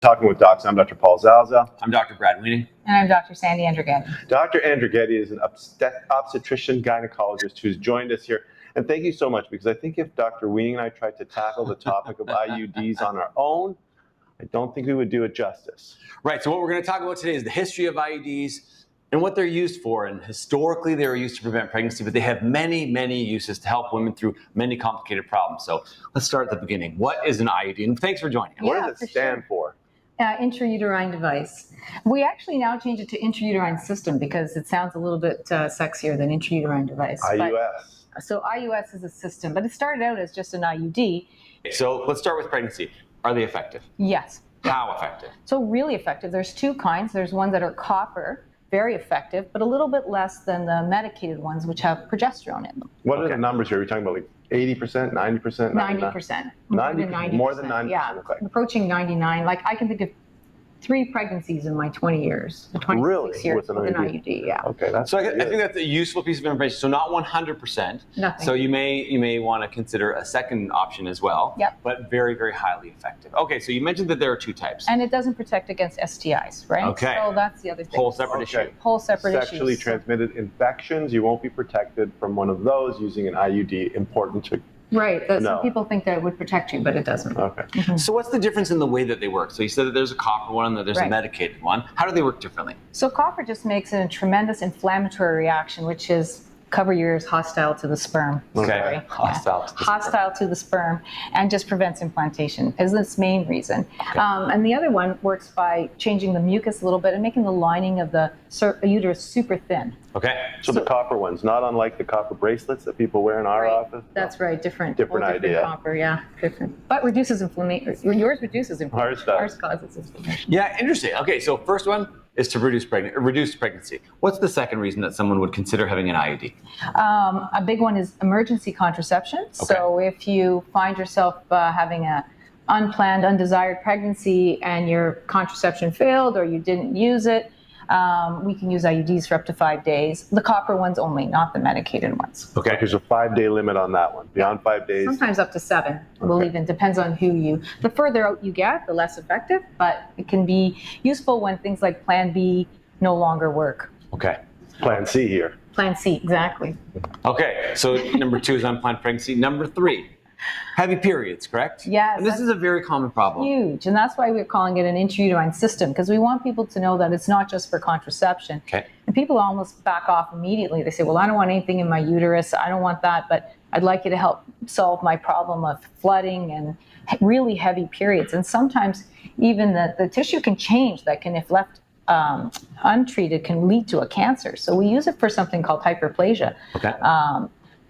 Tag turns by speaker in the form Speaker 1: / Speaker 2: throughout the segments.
Speaker 1: Talking with docs. I'm Dr. Paul Zalza.
Speaker 2: I'm Dr. Brad Weaning.
Speaker 3: And I'm Dr. Sandy Andrighetti.
Speaker 1: Dr. Andrighetti is an obstetrician gynecologist who's joined us here. And thank you so much, because I think if Dr. Weaning and I tried to tackle the topic of IUDs on our own, I don't think we would do it justice.
Speaker 2: Right, so what we're going to talk about today is the history of IUDs and what they're used for. And historically, they were used to prevent pregnancy, but they have many, many uses to help women through many complicated problems. So let's start at the beginning. What is an IUD? And thanks for joining.
Speaker 1: What does it stand for?
Speaker 3: Intrauterine device. We actually now change it to intrauterine system because it sounds a little bit sexier than intrauterine device.
Speaker 1: IUS.
Speaker 3: So IUS is a system, but it started out as just an IUD.
Speaker 2: So let's start with pregnancy. Are they effective?
Speaker 3: Yes.
Speaker 2: How effective?
Speaker 3: So really effective. There's two kinds. There's ones that are copper, very effective, but a little bit less than the medicated ones, which have progesterone in them.
Speaker 1: What are the numbers here? Are we talking about like 80%, 90%?
Speaker 3: 90%.
Speaker 1: 90%. More than 90%.
Speaker 3: Yeah,
Speaker 1: okay.
Speaker 3: Approaching 99. Like I can think of 3 pregnancies in my 20 years, 26 years with an IUD. Yeah.
Speaker 1: Okay, that's
Speaker 2: so I think that's a useful piece of information. So not 100%.
Speaker 3: Nothing.
Speaker 2: So you may want to consider a second option as well.
Speaker 3: Yep.
Speaker 2: But very, very highly effective. Okay, so you mentioned that there are 2 types.
Speaker 3: And it doesn't protect against STIs, right?
Speaker 2: Okay.
Speaker 3: So that's the other thing.
Speaker 2: Whole separate issue.
Speaker 3: Whole separate issue.
Speaker 1: Sexually transmitted infections, you won't be protected from one of those using an IUD. Important to
Speaker 3: Right. Some people think that it would protect you, but it doesn't.
Speaker 1: Okay.
Speaker 3: Mm-hmm.
Speaker 2: So what's the difference in the way that they work? So you said that there's a copper one and that there's a medicated one. How do they work differently?
Speaker 3: So copper just makes a tremendous inflammatory reaction, which is cover your ears, hostile to the sperm.
Speaker 2: Okay.
Speaker 3: Hostile to the sperm, and just prevents implantation is its main reason.
Speaker 2: Okay.
Speaker 3: And the other one works by changing the mucus a little bit and making the lining of the uterus super thin.
Speaker 2: Okay.
Speaker 1: So the copper ones, not unlike the copper bracelets that people wear in our office?
Speaker 3: That's right, different
Speaker 1: idea.
Speaker 3: Copper, yeah, different. But reduces inflammation. Yours reduces inflammation.
Speaker 1: Ours
Speaker 3: causes inflammation.
Speaker 2: Yeah, interesting. Okay, so first one is to reduce pregnancy. What's the second reason that someone would consider having an IUD?
Speaker 3: A big one is emergency contraception. Okay. So if you find yourself having a unplanned, undesired pregnancy and your contraception failed or you didn't use it, we can use IUDs for up to 5 days. The copper ones only, not the medicated ones.
Speaker 1: Okay, there's a 5-day limit on that one. Beyond 5 days?
Speaker 3: Sometimes up to 7. Okay. Will even, depends on who you, the further out you get, the less effective, but it can be useful when things like Plan B no longer work.
Speaker 2: Okay.
Speaker 1: Plan C here.
Speaker 3: Plan C, exactly.
Speaker 2: Okay, so number 2 is unplanned pregnancy. Number 3. Heavy periods, correct?
Speaker 3: Yes.
Speaker 2: And this is a very common problem.
Speaker 3: Huge. And that's why we're calling it an intrauterine system, because we want people to know that it's not just for contraception.
Speaker 2: Okay.
Speaker 3: And people almost back off immediately. They say, well, I don't want anything in my uterus. I don't want that, but I'd like you to help solve my problem of flooding and really heavy periods. And sometimes even the tissue can change that can, if left untreated, can lead to a cancer. So we use it for something called hyperplasia.
Speaker 2: Okay.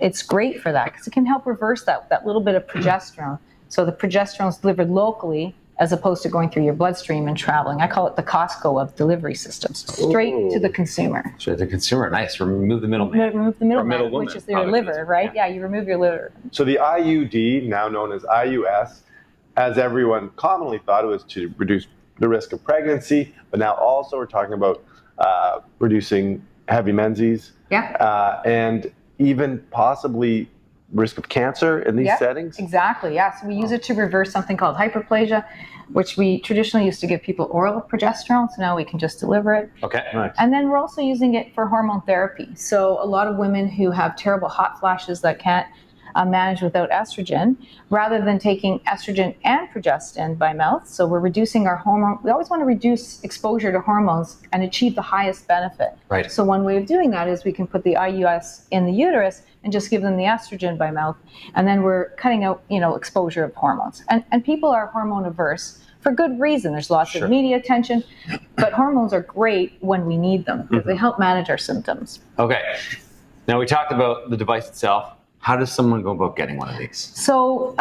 Speaker 3: It's great for that because it can help reverse that little bit of progesterone. So the progesterone is delivered locally as opposed to going through your bloodstream and traveling. I call it the Costco of delivery systems, straight to the consumer.
Speaker 2: Straight to the consumer, nice. Remove the middleman.
Speaker 3: Remove the middleman, which is your liver, right? Yeah, you remove your liver.
Speaker 1: So the IUD, now known as IUS, as everyone commonly thought, it was to reduce the risk of pregnancy, but now also we're talking about reducing heavy menses.
Speaker 3: Yeah.
Speaker 1: And even possibly risk of cancer in these settings?
Speaker 3: Exactly, yeah. So we use it to reverse something called hyperplasia, which we traditionally used to give people oral progesterone, so now we can just deliver it.
Speaker 2: Okay.
Speaker 1: Nice.
Speaker 3: And then we're also using it for hormone therapy. So a lot of women who have terrible hot flashes that can't manage without estrogen, rather than taking estrogen and progestin by mouth. So we're reducing our hormone. We always want to reduce exposure to hormones and achieve the highest benefit.
Speaker 2: Right.
Speaker 3: So one way of doing that is we can put the IUS in the uterus and just give them the estrogen by mouth. And then we're cutting out, exposure of hormones. And people are hormone averse for good reason. There's lots of media attention, but hormones are great when we need them because they help manage our symptoms.
Speaker 2: Okay. Now we talked about the device itself. How does someone go about getting one of these?
Speaker 3: So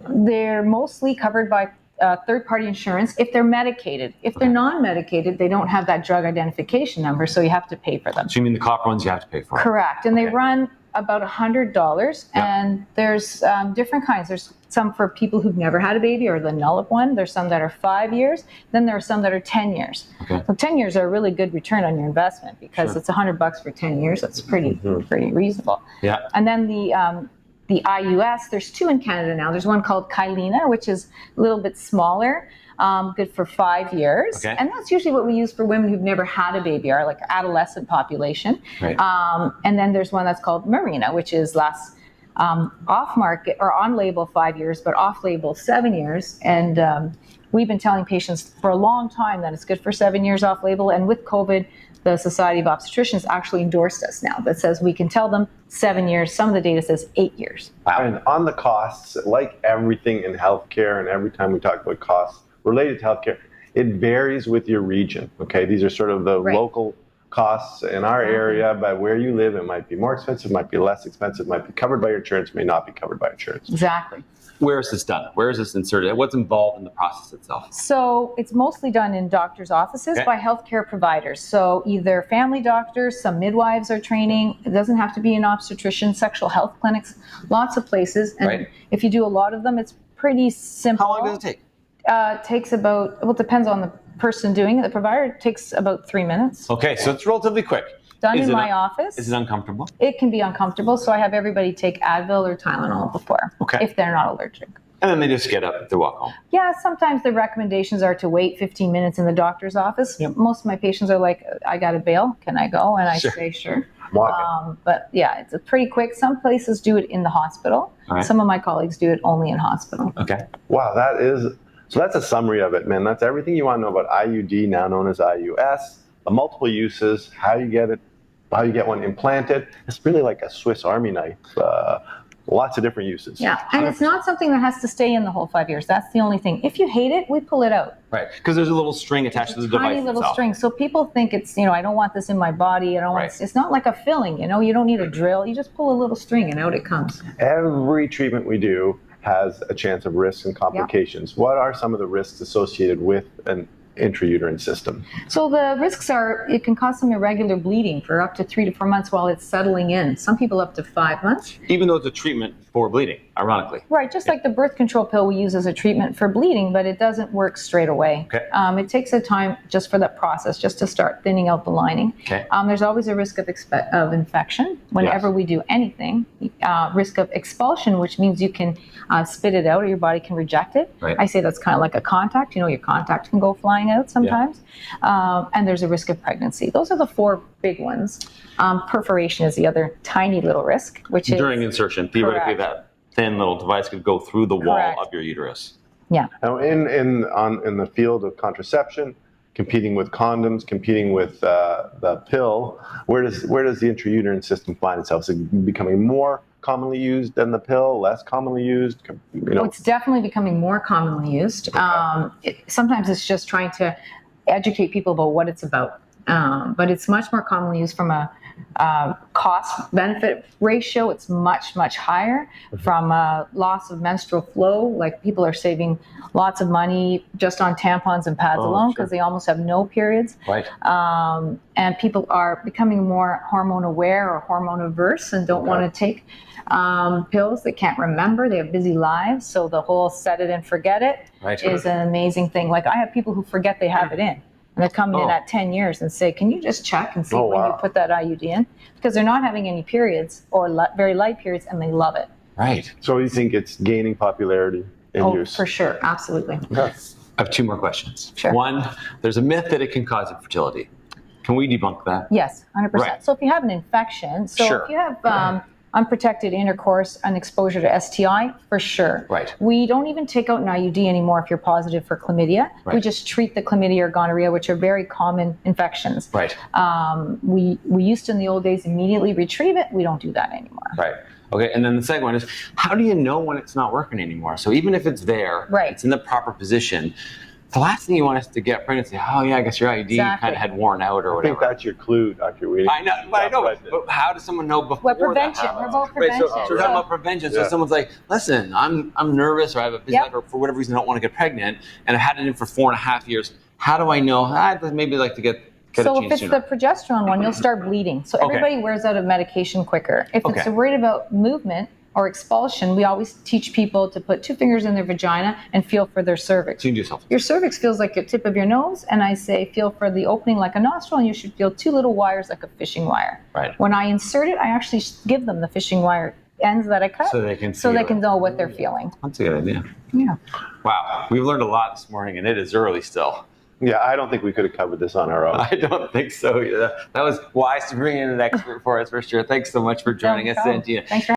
Speaker 3: they're mostly covered by third-party insurance if they're medicated. If they're non-medicated, they don't have that drug identification number, so you have to pay for them.
Speaker 2: So you mean the copper ones you have to pay for?
Speaker 3: Correct. And they run about $100, and there's different kinds. There's some for people who've never had a baby or the null of one. There's some that are 5 years. Then there are some that are 10 years.
Speaker 2: Okay.
Speaker 3: So 10 years are a really good return on your investment because it's $100 for 10 years. That's pretty reasonable.
Speaker 2: Yeah.
Speaker 3: And then the IUS, there's 2 in Canada now. There's one called Kylena, which is a little bit smaller. good for 5 years.
Speaker 2: Okay.
Speaker 3: And that's usually what we use for women who've never had a baby, our like adolescent population.
Speaker 2: Right.
Speaker 3: And then there's one that's called Mirena, which is less off market or on label 5 years, but off label 7 years. And we've been telling patients for a long time that it's good for 7 years off label. And with COVID, the Society of Obstetricians actually endorsed us now that says we can tell them 7 years. Some of the data says 8 years.
Speaker 2: Wow.
Speaker 1: And on the costs, like everything in healthcare, and every time we talk about costs related to healthcare, it varies with your region. Okay, these are sort of the
Speaker 3: Right.
Speaker 1: local costs in our area, but where you live, it might be more expensive, might be less expensive, might be covered by your insurance, may not be covered by insurance.
Speaker 3: Exactly.
Speaker 2: Where is this done? Where is this inserted? What's involved in the process itself?
Speaker 3: So it's mostly done in doctors' offices
Speaker 2: Okay.
Speaker 3: by healthcare providers. So either family doctors, some midwives are training. It doesn't have to be an obstetrician, sexual health clinics, lots of places. And
Speaker 2: Right.
Speaker 3: if you do a lot of them, it's pretty simple.
Speaker 2: How long does it take?
Speaker 3: It takes about, well, it depends on the person doing it. The provider takes about 3 minutes.
Speaker 2: Okay, so it's relatively quick.
Speaker 3: Done
Speaker 2: Is
Speaker 3: in
Speaker 2: it
Speaker 3: my office.
Speaker 2: Is it uncomfortable?
Speaker 3: It can be uncomfortable, so I have everybody take Advil or Tylenol before,
Speaker 2: Okay.
Speaker 3: if they're not allergic.
Speaker 2: And then they just get up to walk home.
Speaker 3: Yeah, sometimes the recommendations are to wait 15 minutes in the doctor's office.
Speaker 2: Yep.
Speaker 3: Most of my patients are like, I got a bail, can I go? And I
Speaker 2: Sure.
Speaker 3: say, sure.
Speaker 1: Walk it.
Speaker 3: But yeah, it's a pretty quick. Some places do it in the hospital.
Speaker 2: All right.
Speaker 3: Some of my colleagues do it only in hospital.
Speaker 2: Okay.
Speaker 1: Wow, so that's a summary of it, man. That's everything you want to know about IUD, now known as IUS, the multiple uses, how you get it, how you get one implanted. It's really like a Swiss Army knife. Lots of different uses.
Speaker 3: Yeah, and it's not something that has to stay in the whole 5 years. That's the only thing. If you hate it, we pull it out.
Speaker 2: Right, because there's a little string attached to the device
Speaker 3: Tiny little
Speaker 2: itself.
Speaker 3: string. So people think it's, I don't want this in my body. I don't want
Speaker 2: Right.
Speaker 3: it's not like a filling, you don't need a drill. You just pull a little string and out it comes.
Speaker 1: Every treatment we do has a chance of risks and complications. What are some of the risks associated with an intrauterine system?
Speaker 3: So the risks are, it can cause some irregular bleeding for up to 3 to 4 months while it's settling in. Some people up to 5 months.
Speaker 2: Even though it's a treatment for bleeding, ironically.
Speaker 3: Right, just like the birth control pill we use as a treatment for bleeding, but it doesn't work straight away.
Speaker 2: Okay.
Speaker 3: It takes a time just for that process, just to start thinning out the lining.
Speaker 2: Okay.
Speaker 3: There's always a risk of infection whenever
Speaker 2: Yes.
Speaker 3: we do anything. Risk of expulsion, which means you can spit it out or your body can reject it.
Speaker 2: Right.
Speaker 3: I say that's kind of like a contact. Your contact can go flying out sometimes. And there's a risk of pregnancy. Those are the 4 big ones. Perforation is the other tiny little risk, which is
Speaker 2: During insertion, theoretically,
Speaker 3: Correct.
Speaker 2: that thin little device could go through the wall
Speaker 3: Correct.
Speaker 2: of your uterus.
Speaker 3: yeah.
Speaker 1: Now, in the field of contraception, competing with condoms, competing with the pill, where does the intrauterine system find itself? Is it becoming more commonly used than the pill, less commonly used?
Speaker 3: Well, it's definitely becoming more commonly used. Sometimes it's just trying to educate people about what it's about. But it's much more commonly used from a cost-benefit ratio. It's much, much higher. From a loss of menstrual flow, like people are saving lots of money just on tampons and pads alone because they almost have no periods.
Speaker 2: Right.
Speaker 3: And people are becoming more hormone aware or hormone averse and don't want to take pills. They can't remember. They have busy lives. So the whole set it and forget it
Speaker 2: Right.
Speaker 3: is an amazing thing. Like I have people who forget they have it in. And they're coming in at 10 years and say, can you just check and see when you put that IUD in? Because they're not having any periods or very light periods and they love it.
Speaker 2: Right.
Speaker 1: So you think it's gaining popularity in use?
Speaker 3: For sure. Absolutely.
Speaker 1: Okay.
Speaker 2: I have 2 more questions.
Speaker 3: Sure.
Speaker 2: One, there's a myth that it can cause infertility. Can we debunk that?
Speaker 3: Yes, 100%.
Speaker 2: Right.
Speaker 3: So if you have an infection,
Speaker 2: Sure.
Speaker 3: if you have unprotected intercourse and exposure to STI, for sure.
Speaker 2: Right.
Speaker 3: We don't even take out an IUD anymore if you're positive for chlamydia.
Speaker 2: Right.
Speaker 3: We just treat the chlamydia or gonorrhea, which are very common infections.
Speaker 2: Right.
Speaker 3: We used to in the old days immediately retrieve it. We don't do that anymore.
Speaker 2: Right. Okay, and then the second one is, how do you know when it's not working anymore? So even if it's there,
Speaker 3: Right.
Speaker 2: it's in the proper position, the last thing you want is to get pregnant and say, oh yeah, I guess your IUD
Speaker 3: Exactly.
Speaker 2: kind of had worn out or
Speaker 1: I think
Speaker 2: whatever.
Speaker 1: that's your clue, Dr. Wheating.
Speaker 2: I know, but how does someone know before
Speaker 3: What prevention?
Speaker 2: that
Speaker 3: We're
Speaker 2: happens?
Speaker 3: about
Speaker 2: Right, so
Speaker 3: prevention.
Speaker 2: we're talking about prevention. So
Speaker 1: Yeah.
Speaker 2: someone's like, listen, I'm nervous or I have a busy
Speaker 3: Yep.
Speaker 2: life or for whatever reason I don't want to get pregnant and I've had it in for 4.5 years. How do I know? I'd maybe like to get it
Speaker 3: So if
Speaker 2: changed
Speaker 3: it's
Speaker 2: sooner.
Speaker 3: the progesterone one, you'll start bleeding. So
Speaker 2: Okay.
Speaker 3: everybody wears out of medication quicker. If it's
Speaker 2: Okay.
Speaker 3: worried about movement or expulsion, we always teach people to put 2 fingers in their vagina and feel for their cervix.
Speaker 2: So you can do yourself.
Speaker 3: Your cervix feels like your tip of your nose, and I say feel for the opening like a nostril, and you should feel 2 little wires like a fishing wire.
Speaker 2: Right.
Speaker 3: When I insert it, I actually give them the fishing wire ends that I cut,
Speaker 2: So they can
Speaker 3: know what they're feeling.
Speaker 2: That's a good idea.
Speaker 3: Yeah.
Speaker 2: Wow, we've learned a lot this morning, and it is early still.
Speaker 1: Yeah, I don't think we could have covered this on our own.
Speaker 2: I don't think so. That was wise to bring in an expert for us, for sure. Thanks so much for joining us,
Speaker 3: problem.
Speaker 2: Santina.
Speaker 3: Thanks for